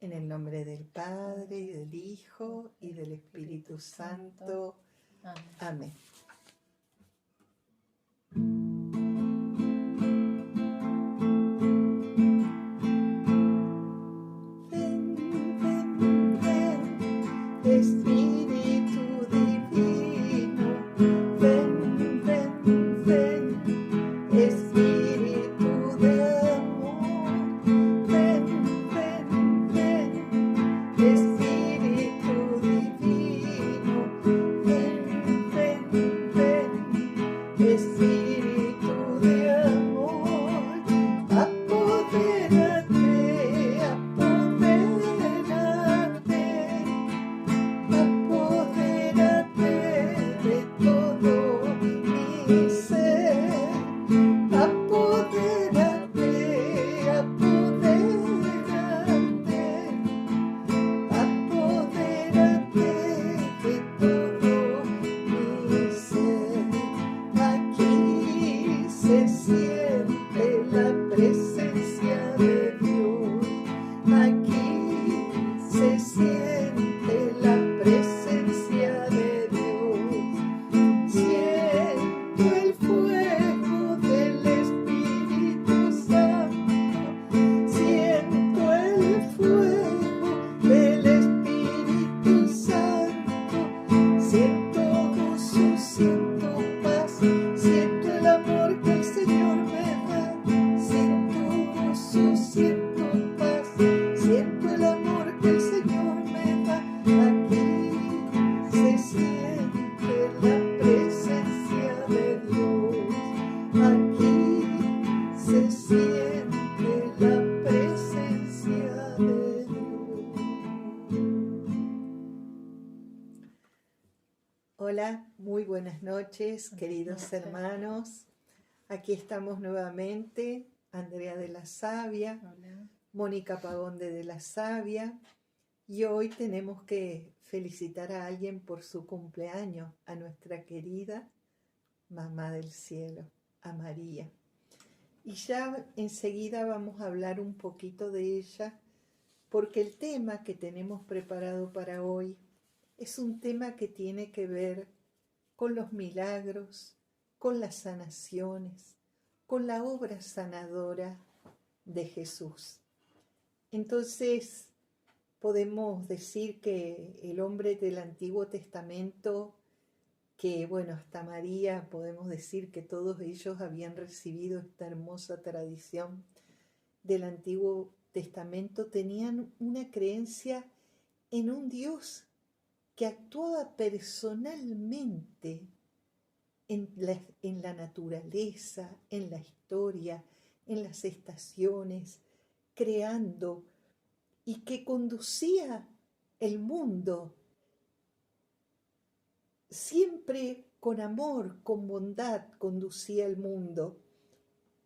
En el nombre del Padre, y del Hijo, y del Espíritu Santo. Amén. Ven, ven, ven, Espíritu Divino. Ven, ven, ven, Espíritu de amor. Ven, ven, ven, Espíritu Divino. Ven, ven, ven, Espíritu de amor. Apodérate, apodérate, apodérate de todo mi ser. Apodérate, apodérate, apodérate de todo mi ser. Aquí se siente la presencia de Dios. Aquí se siente la presencia de Dios. Siento el fuego del Espíritu Santo. Siento el fuego del Espíritu Santo. Siento gozo, siento paz. Siento el amor que el Señor me da. Siento gozo, siento paz. Siento el amor que el Señor me da. Aquí se siente la presencia de Dios. Aquí se siente la presencia de Dios. Hola, muy buenas noches, queridos hermanos. Aquí estamos nuevamente, Andrea de la Sabia, Hola. Mónica Pavón de la Sabia, y hoy tenemos que felicitar a alguien por su cumpleaños, a nuestra querida Mamá del Cielo, a María. Y ya enseguida vamos a hablar un poquito de ella, porque el tema que tenemos preparado para hoy es un tema que tiene que ver con los milagros, con las sanaciones, con la obra sanadora de Jesús. Entonces, podemos decir que el hombre del Antiguo Testamento, que bueno, hasta María, podemos decir que todos ellos habían recibido esta hermosa tradición del Antiguo Testamento, tenían una creencia en un Dios que actuaba personalmente en la naturaleza, en la historia, en las estaciones, creando, y que conducía el mundo siempre con amor, con bondad, conducía el mundo.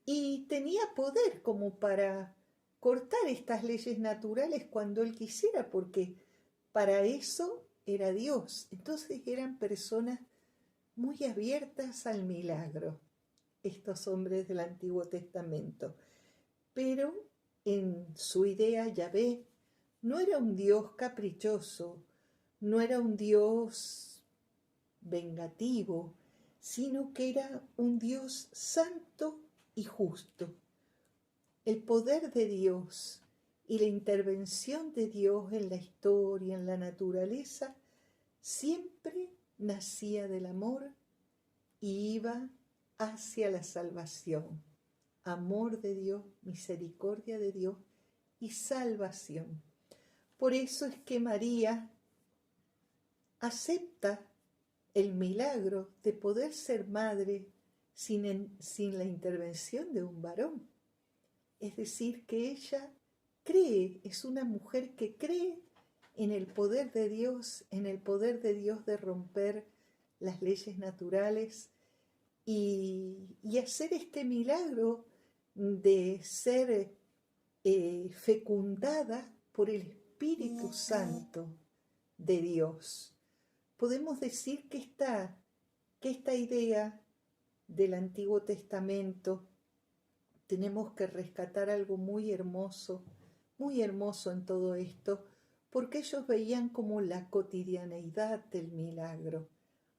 Y tenía poder como para cortar estas leyes naturales cuando él quisiera, porque para eso era Dios. Entonces eran personas muy abiertas al milagro, estos hombres del Antiguo Testamento. Pero en su idea, Yahvé no era un Dios caprichoso, no era un Dios vengativo, sino que era un Dios santo y justo. El poder de Dios y la intervención de Dios en la historia, en la naturaleza, siempre nacía del amor y iba hacia la salvación. Amor de Dios, misericordia de Dios y salvación. Por eso es que María acepta el milagro de poder ser madre sin la intervención de un varón. Es decir, que ella cree, es una mujer que cree en el poder de Dios, en el poder de Dios de romper las leyes naturales y hacer este milagro de ser fecundada por el Espíritu Santo de Dios. Podemos decir que esta idea del Antiguo Testamento tenemos que rescatar algo muy hermoso muy hermoso en todo esto, porque ellos veían como la cotidianeidad del milagro,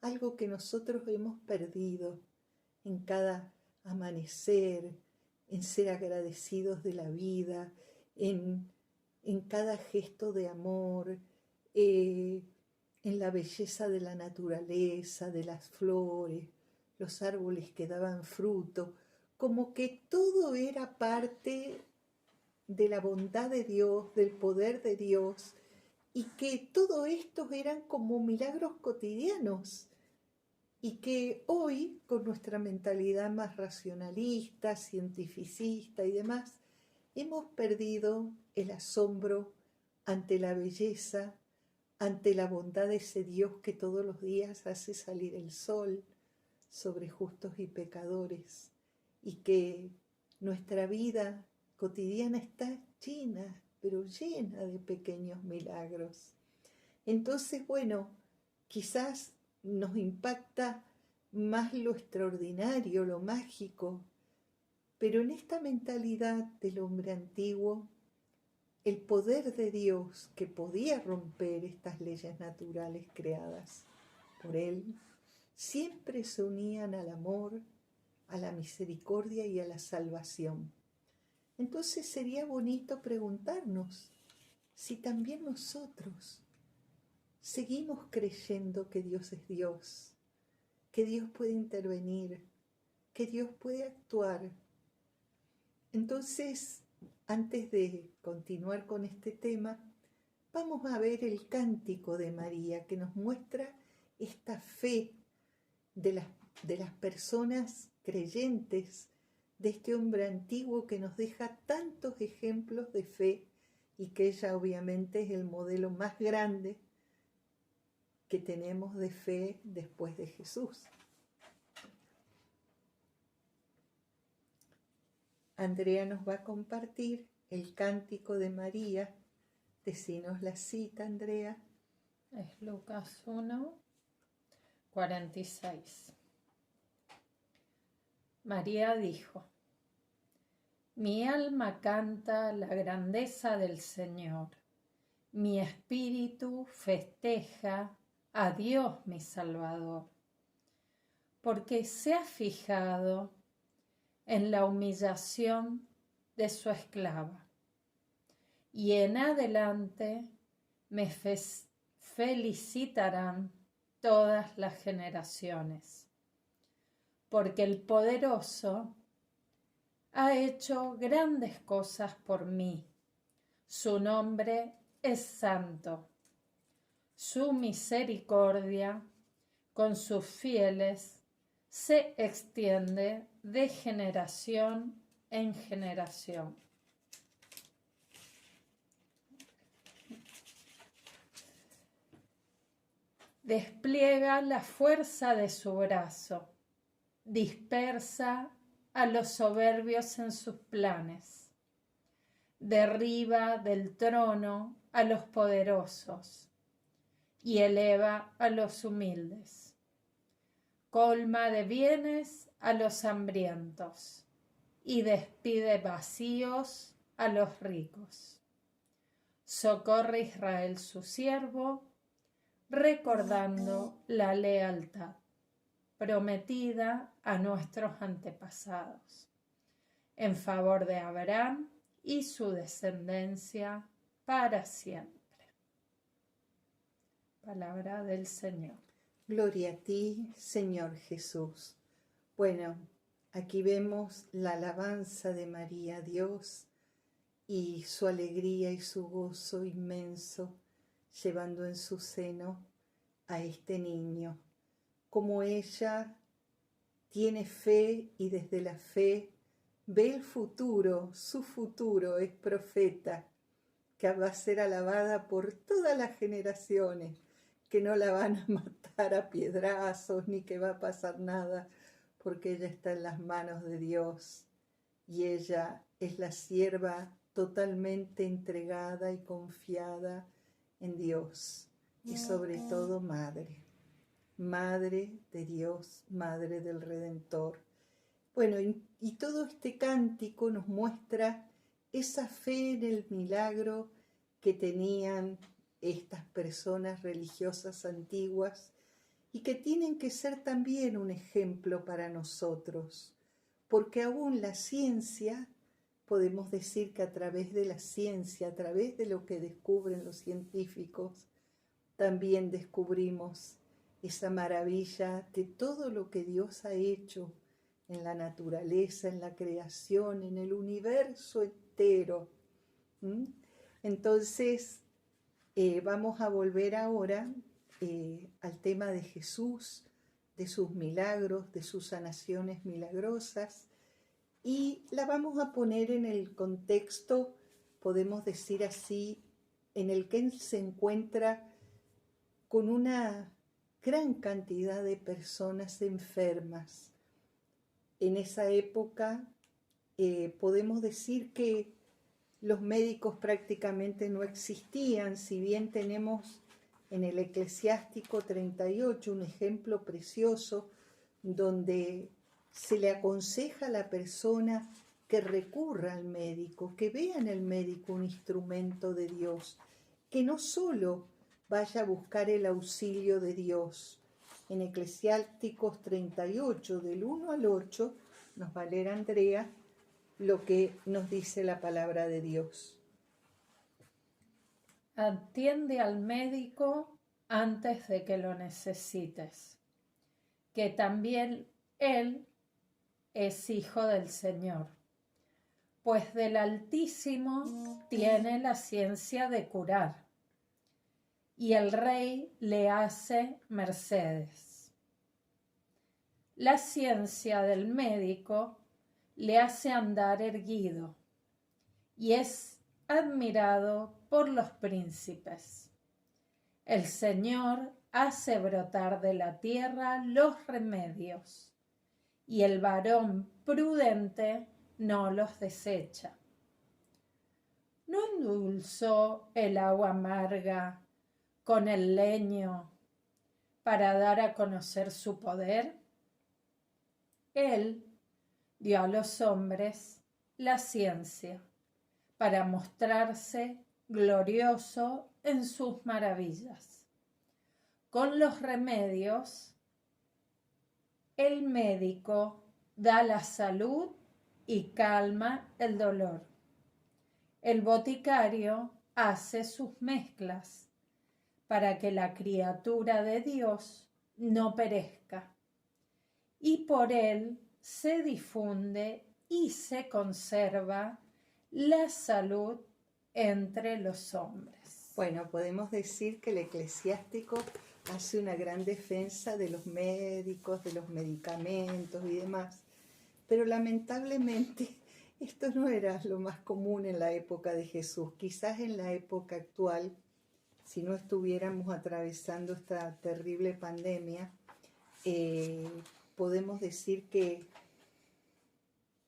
algo que nosotros hemos perdido en cada amanecer, en ser agradecidos de la vida, en cada gesto de amor, en la belleza de la naturaleza, de las flores, los árboles que daban fruto, como que todo era parte de la bondad de Dios, del poder de Dios, y que todo esto eran como milagros cotidianos, y que hoy, con nuestra mentalidad más racionalista, cientificista y demás, hemos perdido el asombro ante la belleza, ante la bondad de ese Dios que todos los días hace salir el sol sobre justos y pecadores, y que nuestra vida cotidiana está llena, pero llena de pequeños milagros. Entonces, bueno, quizás nos impacta más lo extraordinario, lo mágico, pero en esta mentalidad del hombre antiguo, el poder de Dios que podía romper estas leyes naturales creadas por Él, siempre se unían al amor, a la misericordia y a la salvación. Entonces sería bonito preguntarnos si también nosotros seguimos creyendo que Dios es Dios, que Dios puede intervenir, que Dios puede actuar. Entonces, antes de continuar con este tema, vamos a ver el cántico de María que nos muestra esta fe de las personas creyentes, de este hombre antiguo que nos deja tantos ejemplos de fe y que ella obviamente es el modelo más grande que tenemos de fe después de Jesús. Andrea nos va a compartir el cántico de María. Decinos la cita, Andrea. Es Lucas 1, 46. María dijo: Mi alma canta la grandeza del Señor, mi espíritu festeja a Dios mi Salvador, porque se ha fijado en la humillación de su esclava, y en adelante me felicitarán todas las generaciones, porque el poderoso ha hecho grandes cosas por mí, su nombre es santo, su misericordia con sus fieles se extiende de generación en generación. Despliega la fuerza de su brazo, dispersa a los soberbios en sus planes, derriba del trono a los poderosos y eleva a los humildes. Colma de bienes a los hambrientos y despide vacíos a los ricos. Socorre Israel su siervo, recordando la lealtad prometida a nuestros antepasados, en favor de Abraham y su descendencia para siempre. Palabra del Señor. Gloria a ti, Señor Jesús. Bueno, aquí vemos la alabanza de María a Dios y su alegría y su gozo inmenso, llevando en su seno a este niño. Como ella tiene fe y desde la fe ve el futuro, su futuro es profeta, que va a ser alabada por todas las generaciones, que no la van a matar a piedrazos ni que va a pasar nada, porque ella está en las manos de Dios y ella es la sierva totalmente entregada y confiada en Dios y sobre todo madre de Dios, madre del Redentor. Bueno, y todo este cántico nos muestra esa fe en el milagro que tenían estas personas religiosas antiguas y que tienen que ser también un ejemplo para nosotros, porque aún la ciencia, podemos decir que a través de la ciencia, a través de lo que descubren los científicos, también descubrimos esa maravilla de todo lo que Dios ha hecho en la naturaleza, en la creación, en el universo entero. Entonces, vamos a volver ahora al tema de Jesús, de sus milagros, de sus sanaciones milagrosas, y la vamos a poner en el contexto, podemos decir así, en el que él se encuentra con una gran cantidad de personas enfermas. En esa época podemos decir que los médicos prácticamente no existían, si bien tenemos en el Eclesiástico 38 un ejemplo precioso donde se le aconseja a la persona que recurra al médico, que vea en el médico un instrumento de Dios, que no solo vaya a buscar el auxilio de Dios. En Eclesiásticos 38, del 1 al 8, nos va a leer Andrea lo que nos dice la palabra de Dios. Atiende al médico antes de que lo necesites, que también él es hijo del Señor, pues del Altísimo tiene la ciencia de curar, y el Rey le hace mercedes. La ciencia del médico le hace andar erguido, y es admirado por los príncipes. El Señor hace brotar de la tierra los remedios, y el varón prudente no los desecha. ¿No endulzó el agua amarga con el leño para dar a conocer su poder? Él dio a los hombres la ciencia para mostrarse glorioso en sus maravillas. Con los remedios, el médico da la salud y calma el dolor. El boticario hace sus mezclas para que la criatura de Dios no perezca, y por él se difunde y se conserva la salud entre los hombres. Bueno, podemos decir que el Eclesiástico hace una gran defensa de los médicos, de los medicamentos y demás, pero lamentablemente esto no era lo más común en la época de Jesús. Quizás en la época actual, si no estuviéramos atravesando esta terrible pandemia, podemos decir que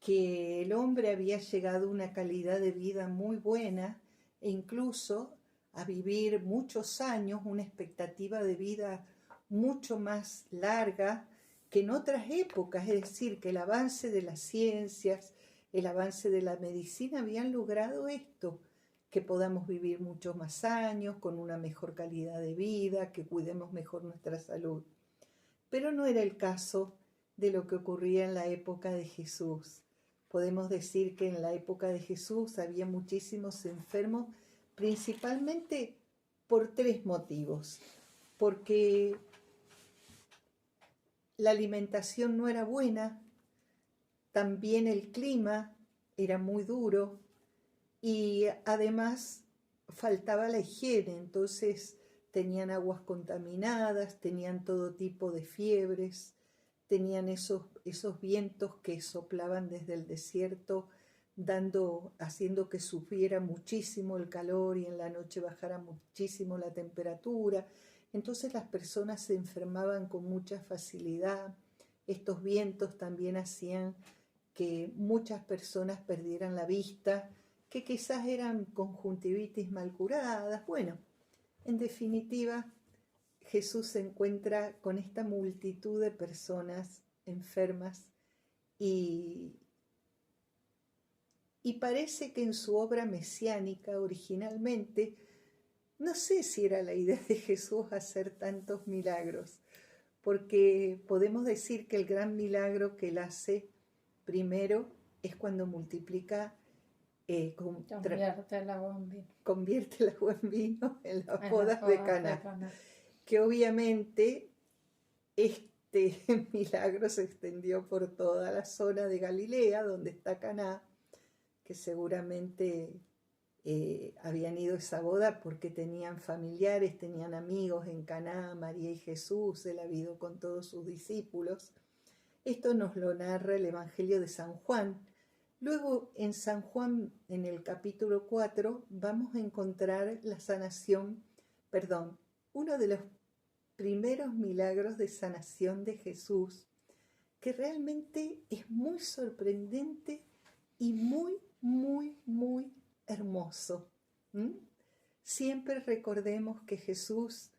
el hombre había llegado a una calidad de vida muy buena e incluso a vivir muchos años, una expectativa de vida mucho más larga que en otras épocas, es decir, que el avance de las ciencias, el avance de la medicina habían logrado esto, que podamos vivir muchos más años, con una mejor calidad de vida, que cuidemos mejor nuestra salud. Pero no era el caso de lo que ocurría en la época de Jesús. Podemos decir que en la época de Jesús había muchísimos enfermos, principalmente por tres motivos. Porque la alimentación no era buena, también el clima era muy duro y además faltaba la higiene, entonces tenían aguas contaminadas, tenían todo tipo de fiebres, tenían esos vientos que soplaban desde el desierto, haciendo que subiera muchísimo el calor y en la noche bajara muchísimo la temperatura. Entonces las personas se enfermaban con mucha facilidad. Estos vientos también hacían que muchas personas perdieran la vista, que quizás eran conjuntivitis mal curadas. Bueno, en definitiva, Jesús se encuentra con esta multitud de personas enfermas y Y parece que en su obra mesiánica originalmente, no sé si era la idea de Jesús hacer tantos milagros, porque podemos decir que el gran milagro que él hace primero es cuando multiplica, Convierte el agua en vino. convierte el agua en vino en las En bodas las de bodas Caná, Caná. que obviamente este milagro se extendió por toda la zona de Galilea, donde está Caná, que seguramente habían ido a esa boda porque tenían familiares, tenían amigos en Caná, María y Jesús, él había ido con todos sus discípulos. Esto nos lo narra el Evangelio de San Juan. Luego en San Juan, en el capítulo 4, vamos a encontrar la sanación, uno de los primeros milagros de sanación de Jesús, que realmente es muy sorprendente y muy, muy, muy hermoso. Siempre recordemos que Jesús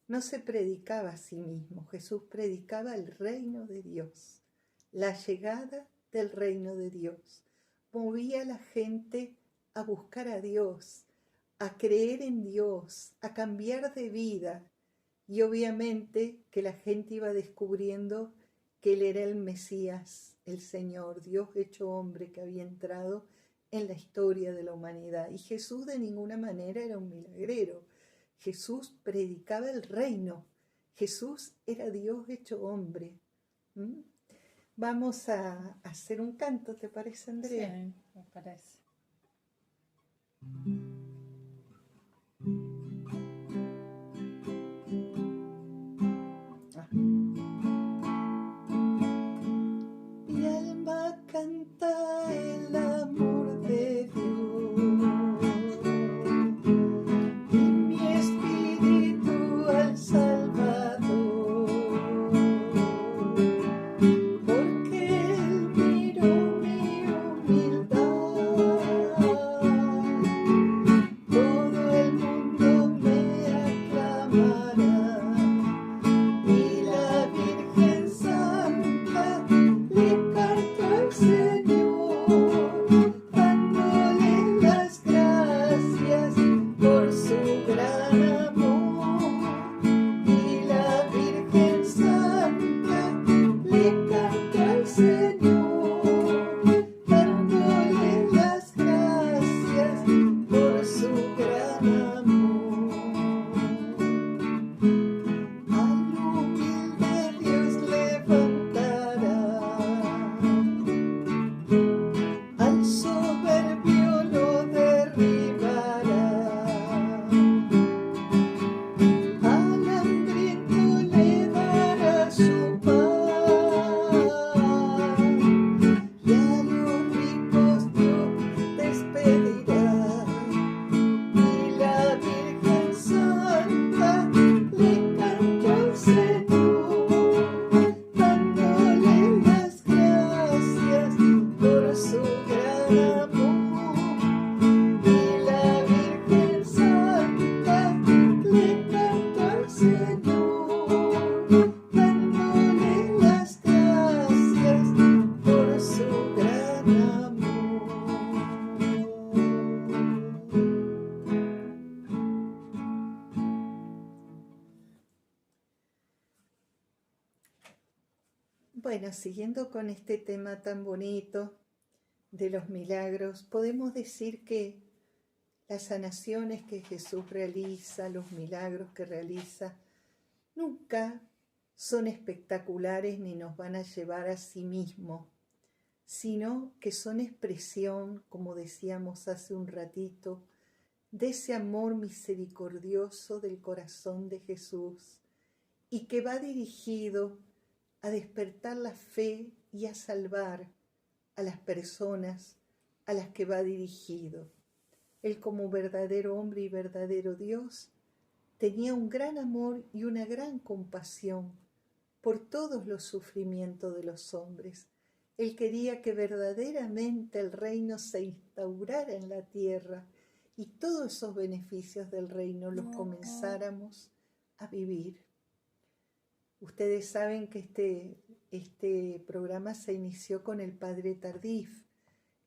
no se predicaba a sí mismo, Jesús predicaba el reino de Dios, la llegada del reino de Dios. Movía a la gente a buscar a Dios, a creer en Dios, a cambiar de vida, y obviamente que la gente iba descubriendo que Él era el Mesías, el Señor, Dios hecho hombre que había entrado en la historia de la humanidad. Y Jesús de ninguna manera era un milagrero. Jesús predicaba el reino. Jesús era Dios hecho hombre. Vamos a hacer un canto, ¿te parece, Andrea? Sí, me parece. Mi alma canta el amor de Dios y mi espíritu al Salvador, porque Él miró mi humildad, todo el mundo me aclamará. Y la Virgen Santa le cantó al Señor, dándole las gracias por su gran amor. Y la Virgen Santa le cantó al Señor, dándole las gracias por su gran amor. Al humilde Dios levantará, al soberbio lo derribará, al hambriento le dará su pan, y a los ricos Dios despedirá. Y la Virgen Santa le cantó al Señor, dándole las gracias por su gran amor. Y la Virgen Santa le cantó al Señor, dándole las gracias por su gran amor. Bueno, siguiendo con este tema tan bonito de los milagros, podemos decir que las sanaciones que Jesús realiza, los milagros que realiza, nunca son espectaculares ni nos van a llevar a sí mismo, sino que son expresión, como decíamos hace un ratito, de ese amor misericordioso del corazón de Jesús y que va dirigido a despertar la fe y a salvar a las personas a las que va dirigido. Él, como verdadero hombre y verdadero Dios, tenía un gran amor y una gran compasión por todos los sufrimientos de los hombres. Él quería que verdaderamente el reino se instaurara en la tierra y todos esos beneficios del reino los comenzáramos a vivir. Ustedes saben que este programa se inició con el Padre Tardif,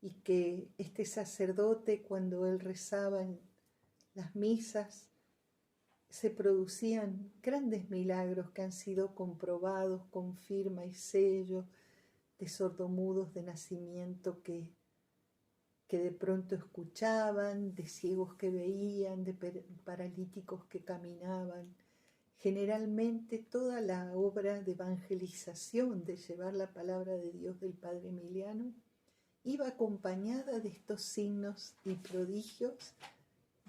y que este sacerdote, cuando él rezaba en las misas, se producían grandes milagros que han sido comprobados con firma y sello, de sordomudos de nacimiento que de pronto escuchaban, de ciegos que veían, de paralíticos que caminaban. Generalmente toda la obra de evangelización, de llevar la palabra de Dios del Padre Emiliano, iba acompañada de estos signos y prodigios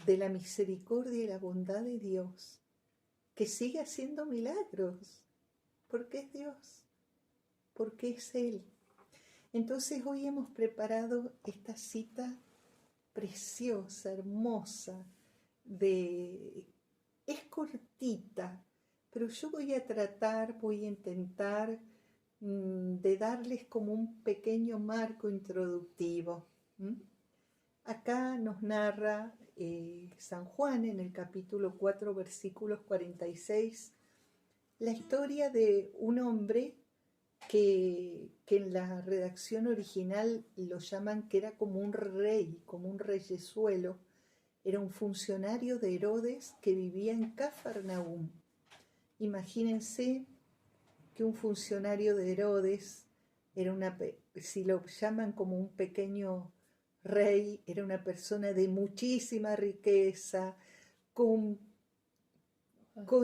de la misericordia y la bondad de Dios, que sigue haciendo milagros, porque es Dios, porque es Él. Entonces hoy hemos preparado esta cita preciosa, hermosa, es cortita, pero yo voy a intentar de darles como un pequeño marco introductivo. Acá nos narra San Juan en el capítulo 4, versículos 46, la historia de un hombre que en la redacción original lo llaman que era como un rey, como un reyesuelo. Era un funcionario de Herodes que vivía en Cafarnaúm. Imagínense que un funcionario de Herodes si lo llaman como un pequeño rey, era una persona de muchísima riqueza, con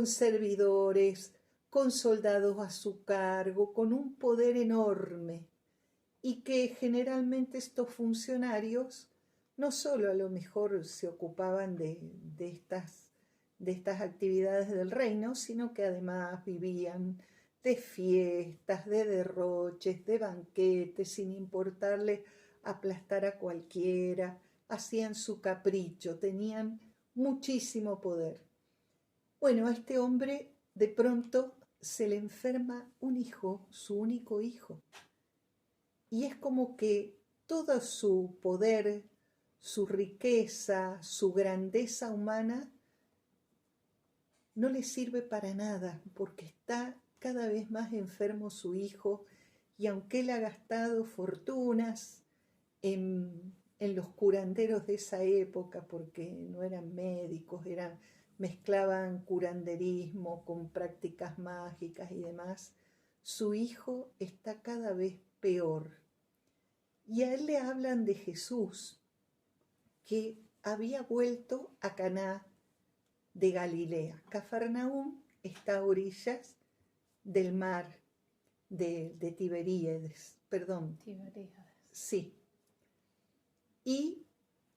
servidores, con soldados a su cargo, con un poder enorme, y que generalmente estos funcionarios no solo a lo mejor se ocupaban de estas actividades del reino, sino que además vivían de fiestas, de derroches, de banquetes, sin importarle aplastar a cualquiera, hacían su capricho, tenían muchísimo poder. Bueno, a este hombre de pronto se le enferma un hijo, su único hijo, y es como que todo su poder, su riqueza, su grandeza humana no le sirve para nada, porque está cada vez más enfermo su hijo, y aunque él ha gastado fortunas en los curanderos de esa época, porque no eran médicos, mezclaban curanderismo con prácticas mágicas y demás, su hijo está cada vez peor. Y a él le hablan de Jesús, que había vuelto a Caná de Galilea. Cafarnaúm está a orillas del mar de Tiberíades, perdón. Tiberíades. Sí. Y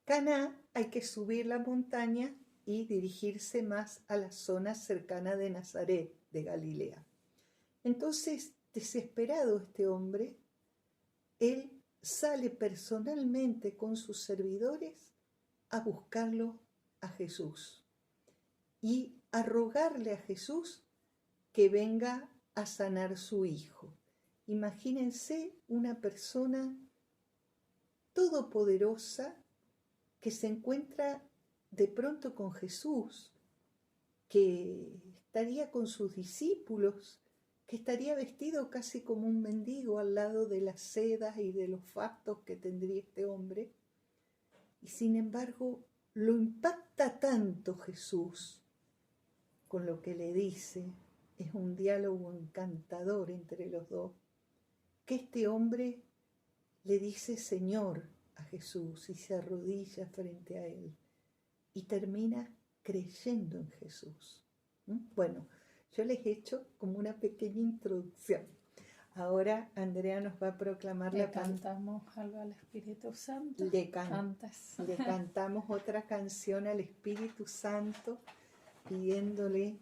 Caná hay que subir la montaña y dirigirse más a la zona cercana de Nazaret, de Galilea. Entonces, desesperado este hombre, él sale personalmente con sus servidores a buscarlo a Jesús y a rogarle a Jesús que venga a sanar su hijo. Imagínense una persona todopoderosa que se encuentra de pronto con Jesús, que estaría con sus discípulos, que estaría vestido casi como un mendigo al lado de las sedas y de los fastos que tendría este hombre. Y sin embargo, lo impacta tanto Jesús con lo que le dice, es un diálogo encantador entre los dos, que este hombre le dice Señor a Jesús y se arrodilla frente a él y termina creyendo en Jesús. Bueno, yo les he hecho como una pequeña introducción. Ahora Andrea nos va a proclamar Le cantamos algo al Espíritu Santo. Le cantamos otra canción al Espíritu Santo, pidiéndole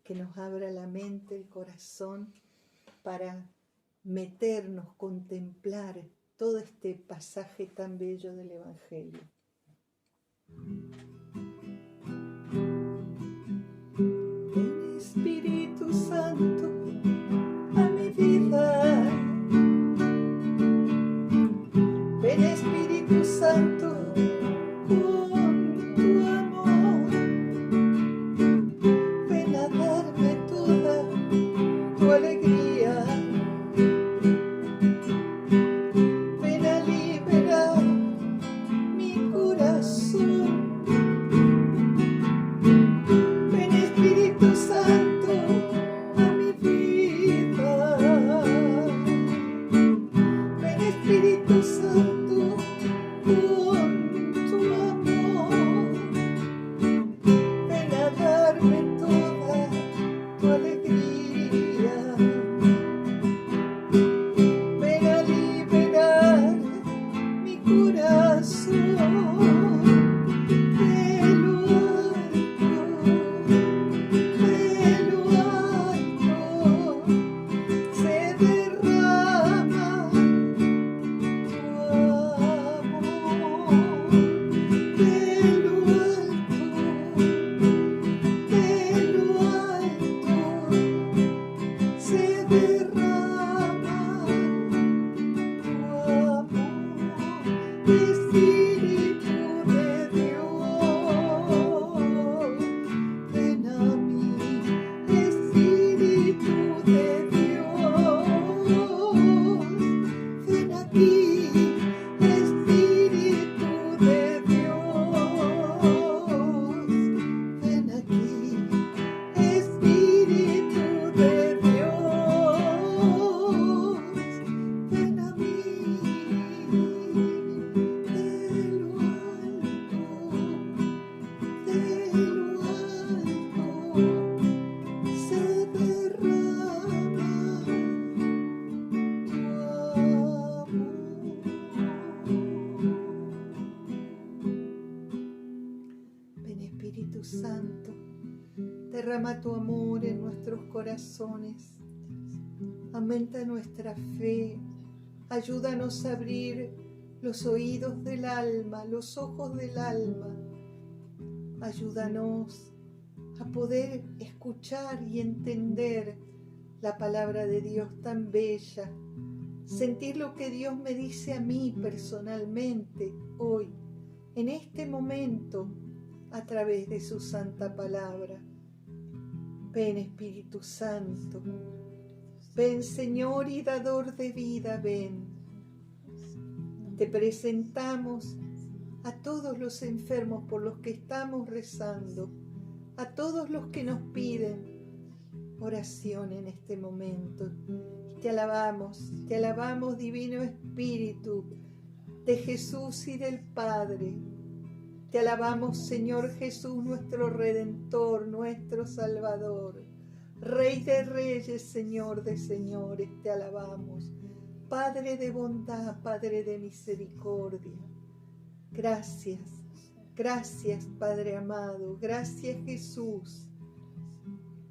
que nos abra la mente, el corazón, para meternos, contemplar todo este pasaje tan bello del Evangelio. Ven Espíritu Santo a mi vida, ven Espíritu Santo con tu amor, ven a darme toda tu alegría, ven a liberar Espíritu Santo, derrama tu amor en nuestros corazones, aumenta nuestra fe, ayúdanos a abrir los oídos del alma, los ojos del alma, ayúdanos a poder escuchar y entender la palabra de Dios tan bella, sentir lo que Dios me dice a mí personalmente hoy, en este momento, a través de su santa palabra. Ven, Espíritu Santo, ven, Señor y dador de vida, ven. Te presentamos a todos los enfermos por los que estamos rezando, a todos los que nos piden oración en este momento. Te alabamos, Divino Espíritu de Jesús y del Padre. Te alabamos, Señor Jesús, nuestro Redentor, nuestro Salvador. Rey de Reyes, Señor de Señores, te alabamos. Padre de bondad, Padre de misericordia. Gracias, gracias, Padre amado. Gracias, Jesús.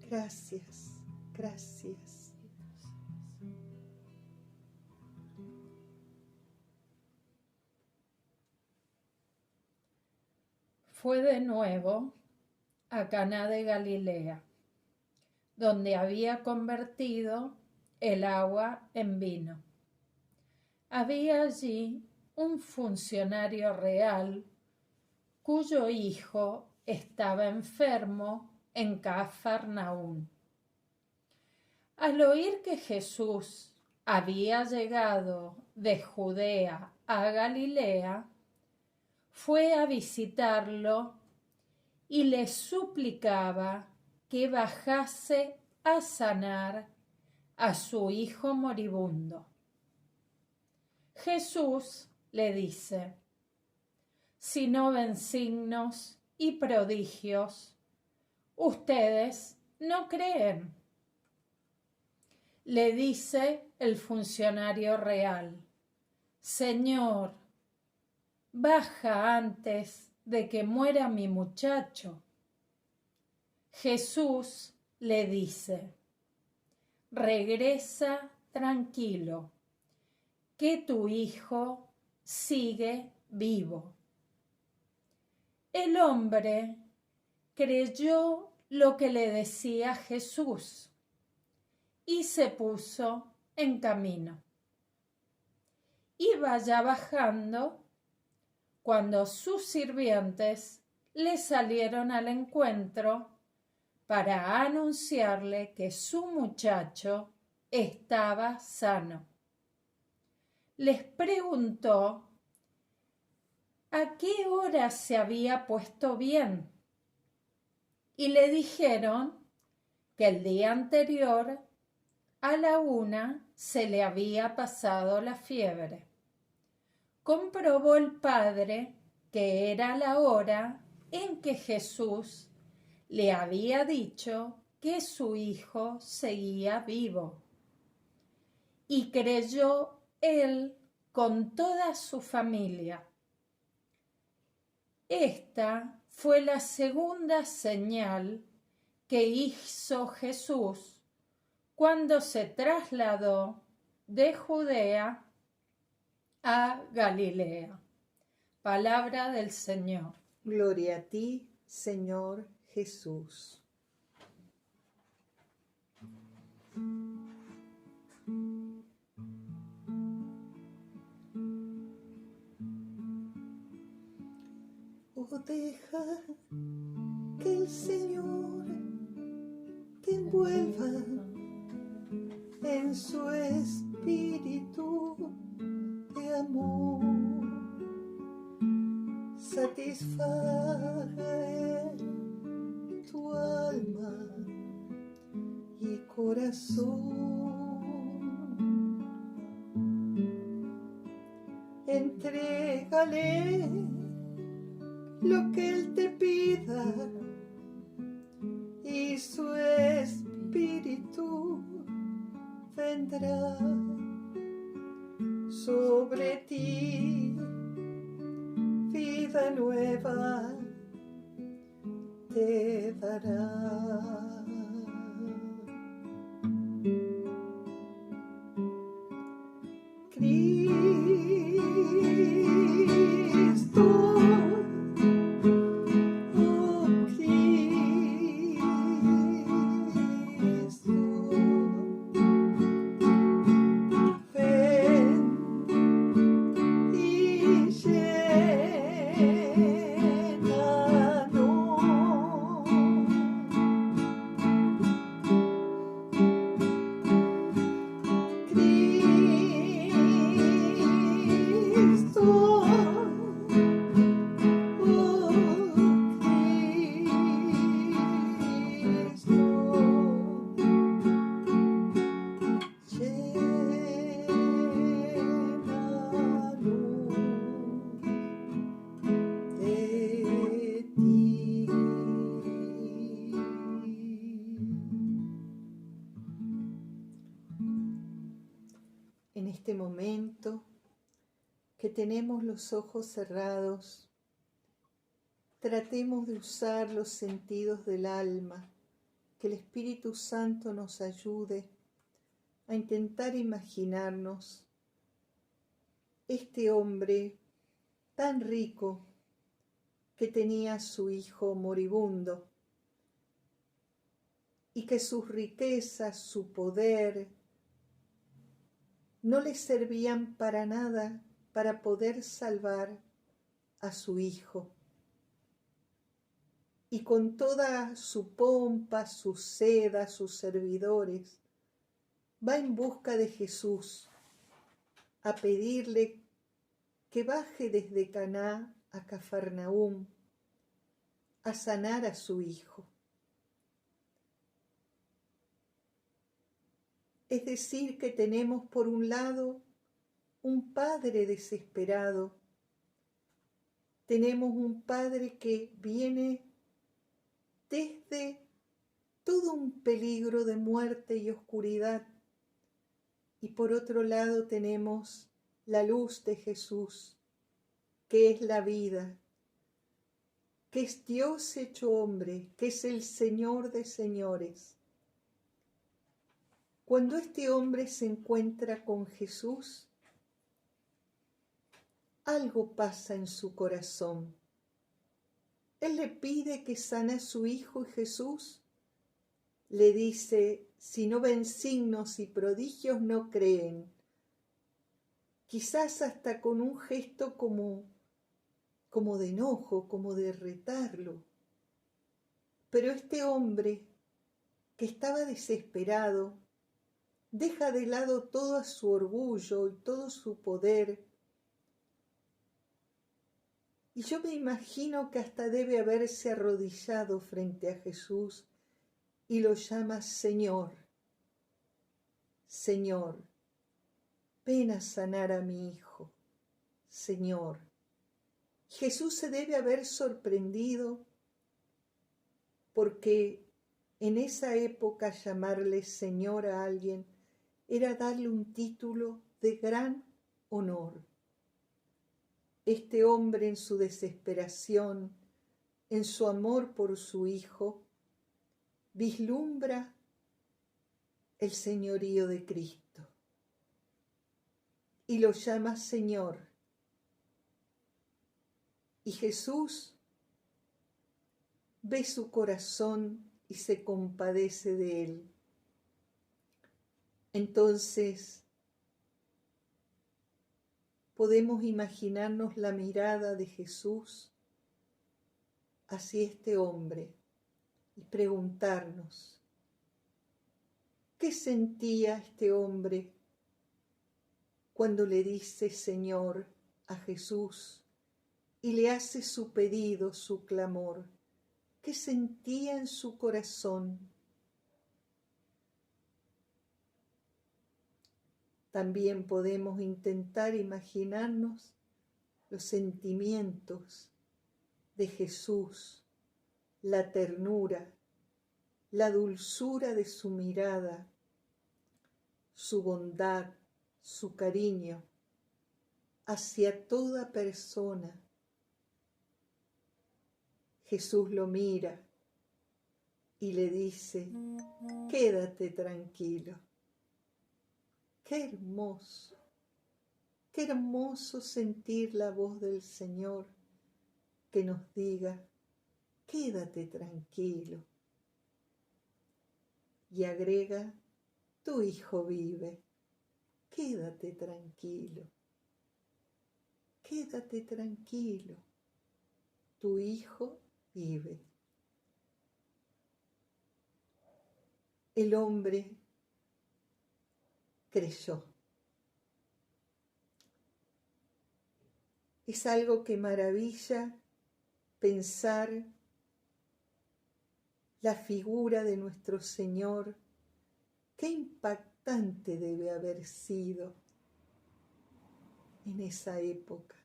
Gracias, gracias. Fue de nuevo a Caná de Galilea, donde había convertido el agua en vino. Había allí un funcionario real cuyo hijo estaba enfermo en Cafarnaúm. Al oír que Jesús había llegado de Judea a Galilea, fue a visitarlo y le suplicaba que bajase a sanar a su hijo moribundo. Jesús le dice: si no ven signos y prodigios, ustedes no creen. Le dice el funcionario real: Señor, baja antes de que muera mi muchacho. Jesús le dice: regresa tranquilo, que tu hijo sigue vivo. El hombre creyó lo que le decía Jesús y se puso en camino. Iba ya bajando cuando sus sirvientes le salieron al encuentro para anunciarle que su muchacho estaba sano. Les preguntó a qué hora se había puesto bien y le dijeron que el día anterior a la 1 se le había pasado la fiebre. Comprobó el padre que era la hora en que Jesús le había dicho que su hijo seguía vivo. Y creyó él con toda su familia. Esta fue la segunda señal que hizo Jesús cuando se trasladó de Judea a Galilea. Palabra del Señor. Gloria a ti, Señor Jesús. Oh, deja que el Señor te envuelva en su espíritu de amor. Satisfaga tu alma y corazón. Entrégale lo que Él te pida y su espíritu vendrá sobre ti. Vida nueva te dará. Cristo, oh Cristo, ven y llénanos. Cristo, oh Cristo, llénanos de ti. En este momento que tenemos los ojos cerrados, tratemos de usar los sentidos del alma, que el Espíritu Santo nos ayude a intentar imaginarnos este hombre tan rico que tenía a su hijo moribundo y que sus riquezas, su poder, no le servían para nada para poder salvar a su hijo. Y con toda su pompa, su seda, sus servidores, va en busca de Jesús a pedirle que baje desde Caná a Cafarnaúm a sanar a su hijo. Es decir, que tenemos por un lado un padre desesperado, tenemos un padre que viene desde todo un peligro de muerte y oscuridad, y por otro lado tenemos la luz de Jesús, que es la vida, que es Dios hecho hombre, que es el Señor de señores. Cuando este hombre se encuentra con Jesús, algo pasa en su corazón. Él le pide que sane a su hijo y Jesús le dice, si no ven signos y prodigios no creen. Quizás hasta con un gesto como de enojo, como de retarlo. Pero este hombre que estaba desesperado, deja de lado todo su orgullo y todo su poder. Y yo me imagino que hasta debe haberse arrodillado frente a Jesús y lo llama Señor. Señor, ven a sanar a mi hijo. Señor. Jesús se debe haber sorprendido porque en esa época llamarle Señor a alguien era darle un título de gran honor. Este hombre en su desesperación, en su amor por su hijo, vislumbra el señorío de Cristo y lo llama Señor. Y Jesús ve su corazón y se compadece de él. Entonces, podemos imaginarnos la mirada de Jesús hacia este hombre y preguntarnos, ¿qué sentía este hombre cuando le dice Señor a Jesús y le hace su pedido, su clamor? ¿Qué sentía en su corazón? También podemos intentar imaginarnos los sentimientos de Jesús, la ternura, la dulzura de su mirada, su bondad, su cariño hacia toda persona. Jesús lo mira y le dice, quédate tranquilo. Qué hermoso sentir la voz del Señor que nos diga, quédate tranquilo. Y agrega, tu hijo vive, quédate tranquilo. Quédate tranquilo, tu hijo vive. El hombre creyó. Es algo que maravilla pensar la figura de nuestro Señor. Qué impactante debe haber sido en esa época.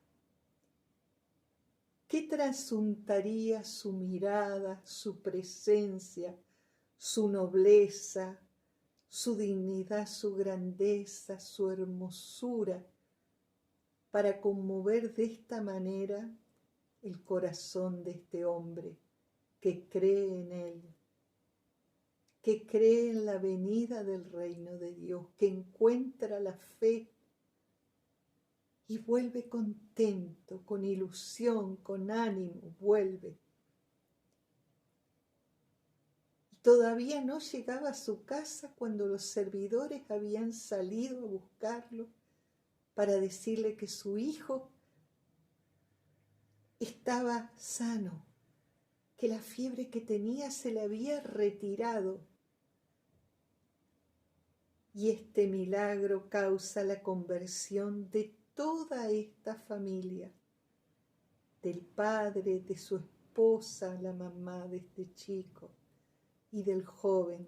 ¿Qué trasuntaría su mirada, su presencia, su nobleza, su dignidad, su grandeza, su hermosura, para conmover de esta manera el corazón de este hombre que cree en Él, que cree en la venida del reino de Dios, que encuentra la fe y vuelve contento, con ilusión, con ánimo, vuelve. Y todavía no llegaba a su casa cuando los servidores habían salido a buscarlo para decirle que su hijo estaba sano, que la fiebre que tenía se le había retirado. Y este milagro causa la conversión de toda esta familia, del padre, de su esposa, la mamá de este chico y del joven.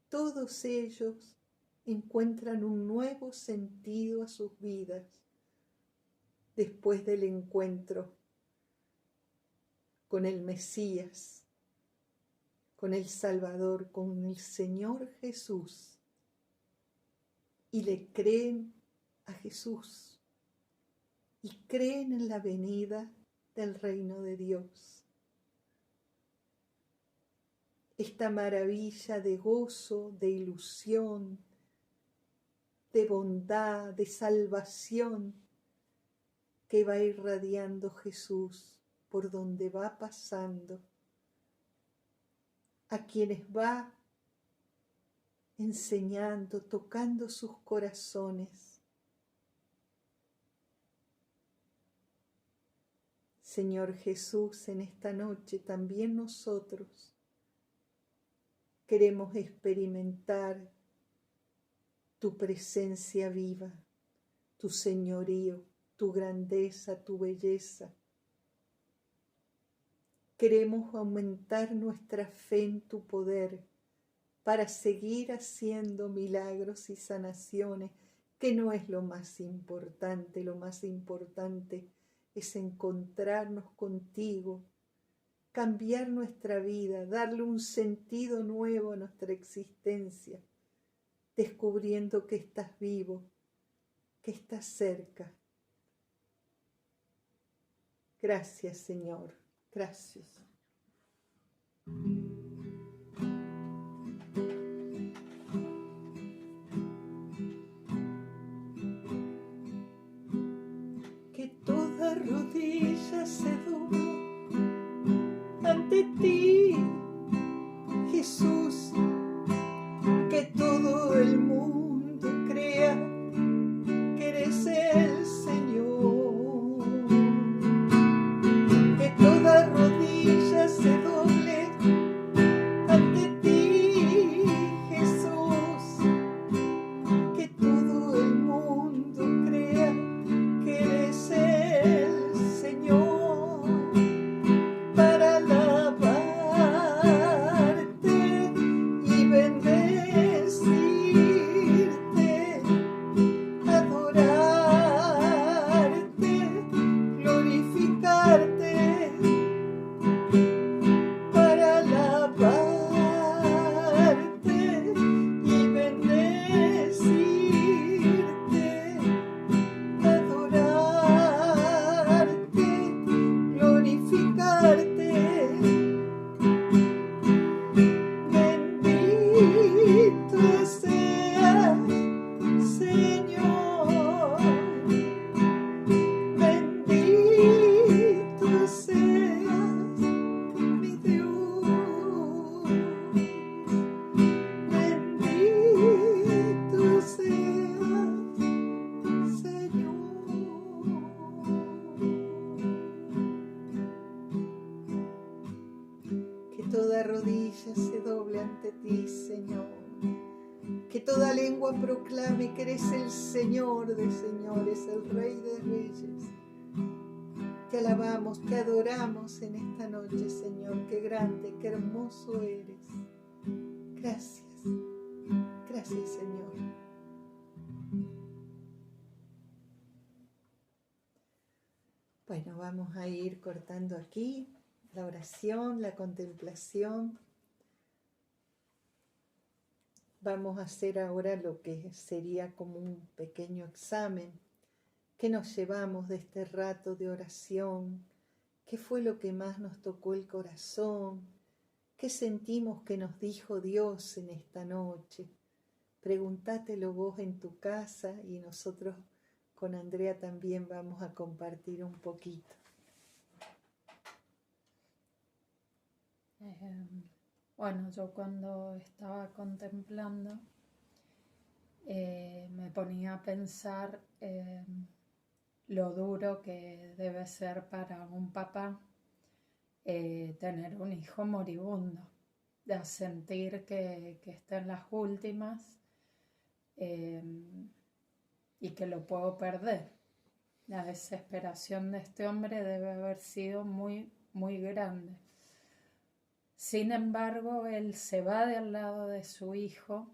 Todos ellos encuentran un nuevo sentido a sus vidas después del encuentro con el Mesías, con el Salvador, con el Señor Jesús, y le creen a Jesús y creen en la venida del reino de Dios. Esta maravilla de gozo, de ilusión, de bondad, de salvación que va irradiando Jesús por donde va pasando, a quienes va enseñando, tocando sus corazones. Señor Jesús, en esta noche también nosotros queremos experimentar tu presencia viva, tu señorío, tu grandeza, tu belleza. Queremos aumentar nuestra fe en tu poder para seguir haciendo milagros y sanaciones, que no es lo más importante. Lo más importante es encontrarnos contigo, cambiar nuestra vida, darle un sentido nuevo a nuestra existencia, descubriendo que estás vivo, que estás cerca. Gracias, Señor. Gracias. Que toda rodilla se doble ante ti, Jesús, que todo el mundo crea que eres el Señor, que toda rodilla se doble ante ti, Jesús, que todo el mundo crea que eres el Señor, para alabarte toda rodilla se doble ante ti, Señor. Que toda lengua proclame que eres el Señor de señores, el Rey de reyes. Te alabamos, te adoramos en esta noche, Señor. Qué grande, qué hermoso eres. Gracias. Gracias, Señor. Bueno, vamos a ir cortando aquí la oración, la contemplación. Vamos a hacer ahora lo que sería como un pequeño examen. ¿Qué nos llevamos de este rato de oración? ¿Qué fue lo que más nos tocó el corazón? ¿Qué sentimos que nos dijo Dios en esta noche? Pregúntatelo vos en tu casa y nosotros con Andrea también vamos a compartir un poquito. Bueno, yo cuando estaba contemplando me ponía a pensar lo duro que debe ser para un papá tener un hijo moribundo, de sentir que está en las últimas y que lo puedo perder. La desesperación de este hombre debe haber sido muy, muy grande. Sin embargo, él se va del lado de su hijo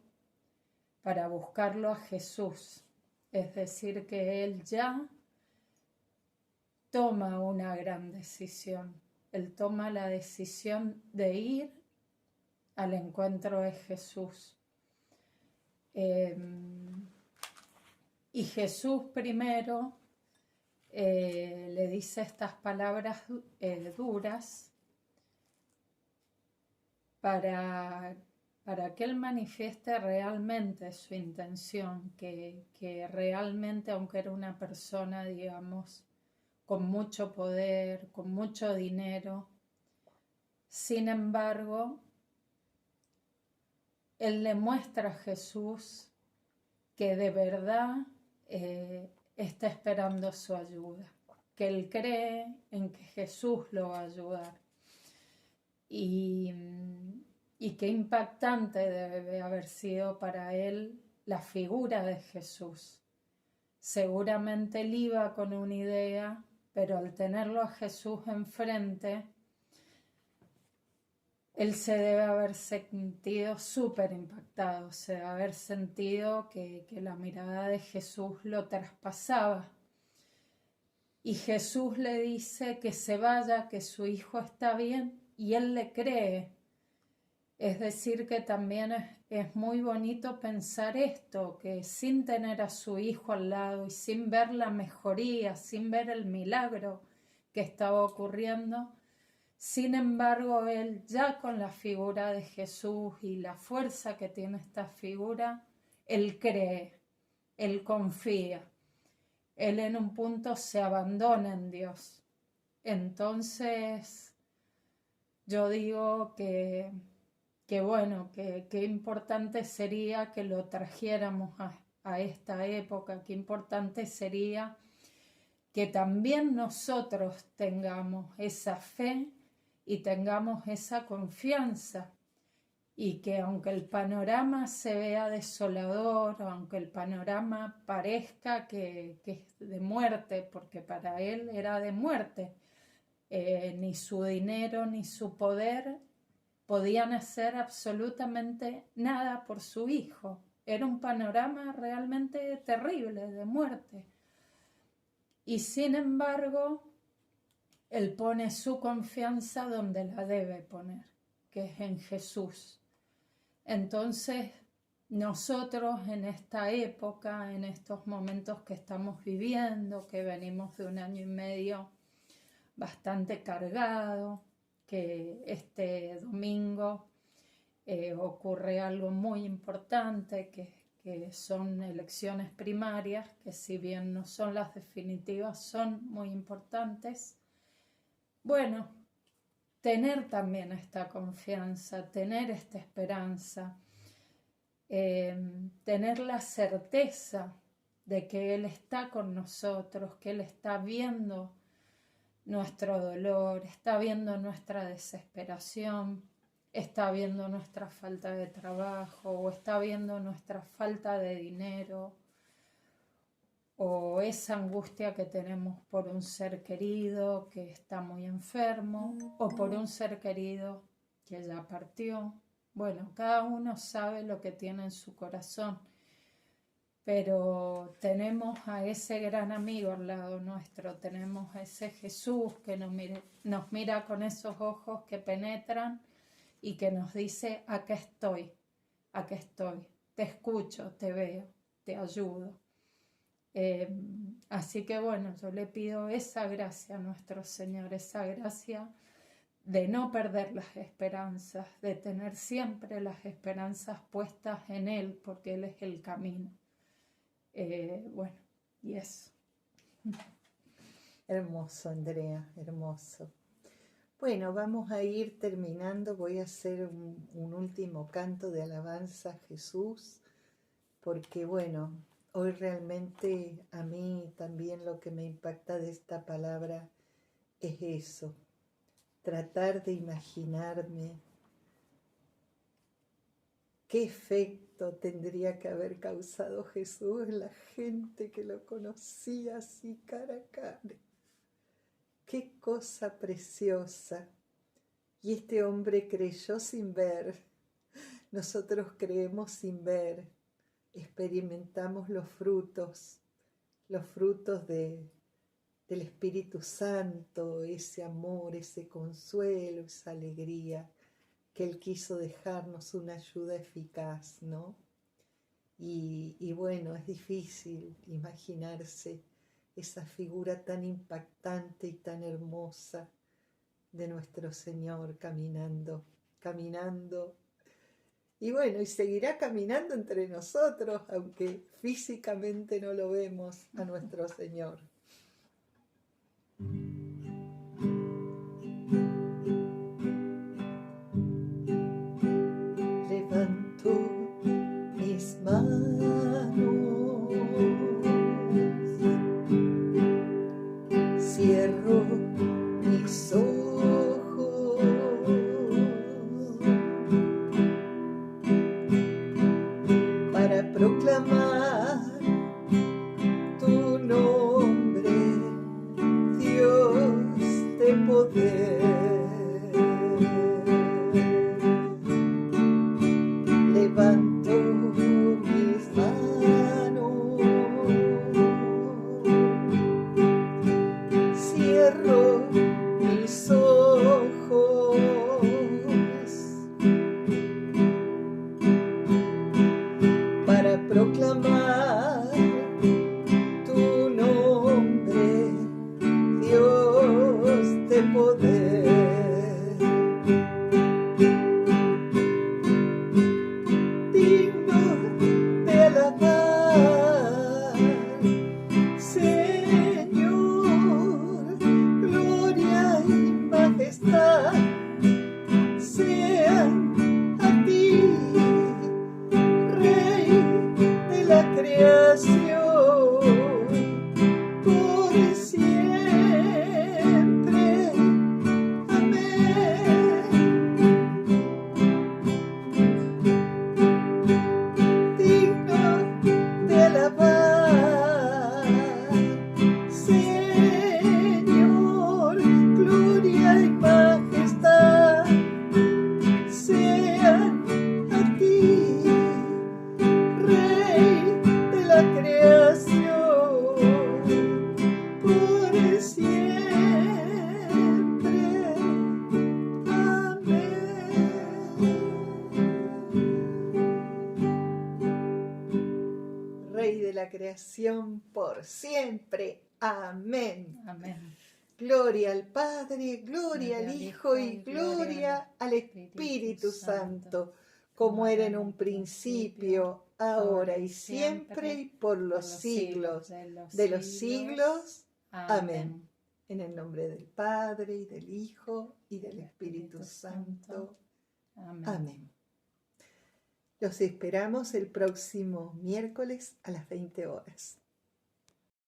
para buscarlo a Jesús. Es decir, que él ya toma una gran decisión. Él toma la decisión de ir al encuentro de Jesús. Y Jesús primero le dice estas palabras duras para que él manifieste realmente su intención, que realmente, aunque era una persona, digamos, con mucho poder, con mucho dinero, sin embargo, él le muestra a Jesús que de verdad está esperando su ayuda, que él cree en que Jesús lo va a ayudar. Y qué impactante debe haber sido para él la figura de Jesús. Seguramente él iba con una idea, pero al tenerlo a Jesús enfrente, él se debe haber sentido súper impactado, se debe haber sentido que la mirada de Jesús lo traspasaba. Y Jesús le dice que se vaya, que su hijo está bien, y él le cree. Es decir, que también es muy bonito pensar esto, que sin tener a su hijo al lado y sin ver la mejoría, sin ver el milagro que estaba ocurriendo, sin embargo, él ya con la figura de Jesús y la fuerza que tiene esta figura, él cree, él confía, él en un punto se abandona en Dios. Entonces, yo digo que bueno, que importante sería que lo trajéramos a esta época, qué importante sería que también nosotros tengamos esa fe y tengamos esa confianza, y que aunque el panorama se vea desolador, aunque el panorama parezca que es de muerte, porque para él era de muerte, ni su dinero ni su poder podían hacer absolutamente nada por su hijo. Era un panorama realmente terrible de muerte. Y sin embargo, él pone su confianza donde la debe poner, que es en Jesús. Entonces, nosotros en esta época, en estos momentos que estamos viviendo, que venimos de un año y medio bastante cargado, que este domingo ocurre algo muy importante, que son elecciones primarias, que si bien no son las definitivas, son muy importantes. Bueno, tener también esta confianza, tener esta esperanza, tener la certeza de que Él está con nosotros, que Él está viendo nuestro dolor, está viendo nuestra desesperación, está viendo nuestra falta de trabajo, o está viendo nuestra falta de dinero, o esa angustia que tenemos por un ser querido que está muy enfermo, o por un ser querido que ya partió. Bueno, cada uno sabe lo que tiene en su corazón, pero tenemos a ese gran amigo al lado nuestro, tenemos a ese Jesús que nos mira con esos ojos que penetran y que nos dice: acá estoy, te escucho, te veo, te ayudo. Así que bueno, yo le pido esa gracia a nuestro Señor, esa gracia de no perder las esperanzas, de tener siempre las esperanzas puestas en Él, porque Él es el camino. Bueno, y eso. Hermoso, Andrea, hermoso. Bueno, vamos a ir terminando. Voy a hacer un último canto de alabanza a Jesús, porque bueno, hoy realmente a mí también lo que me impacta de esta palabra es eso, tratar de imaginarme qué efecto tendría que haber causado Jesús en la gente que lo conocía así cara a cara. Qué cosa preciosa. Y este hombre creyó sin ver. Nosotros creemos sin ver. Experimentamos los frutos del Espíritu Santo, ese amor, ese consuelo, esa alegría, que Él quiso dejarnos una ayuda eficaz, ¿no? Y bueno, es difícil imaginarse esa figura tan impactante y tan hermosa de nuestro Señor caminando. Y bueno, y seguirá caminando entre nosotros, aunque físicamente no lo vemos a nuestro Señor. Levanto mis manos, cierro mis ojos para proclamar tu nombre, Dios de poder. Levanto mis manos, cierro mis ojos para proclamar tu nombre, Dios de poder. Sean a ti, Rey de la creación, por siempre. Amén. Digno de alabar, Señor, gloria y majestad. Sean a ti, Rey de la creación, por siempre. Amén. Rey de la creación, por siempre. Amén. Amén. Gloria al Padre, gloria al Hijo y gloria al Espíritu Santo, como era en un principio, ahora y siempre, y por los siglos de los siglos. Amén. En el nombre del Padre, y del Hijo, y del Espíritu Santo. Amén. Los esperamos el próximo miércoles a las 20 horas.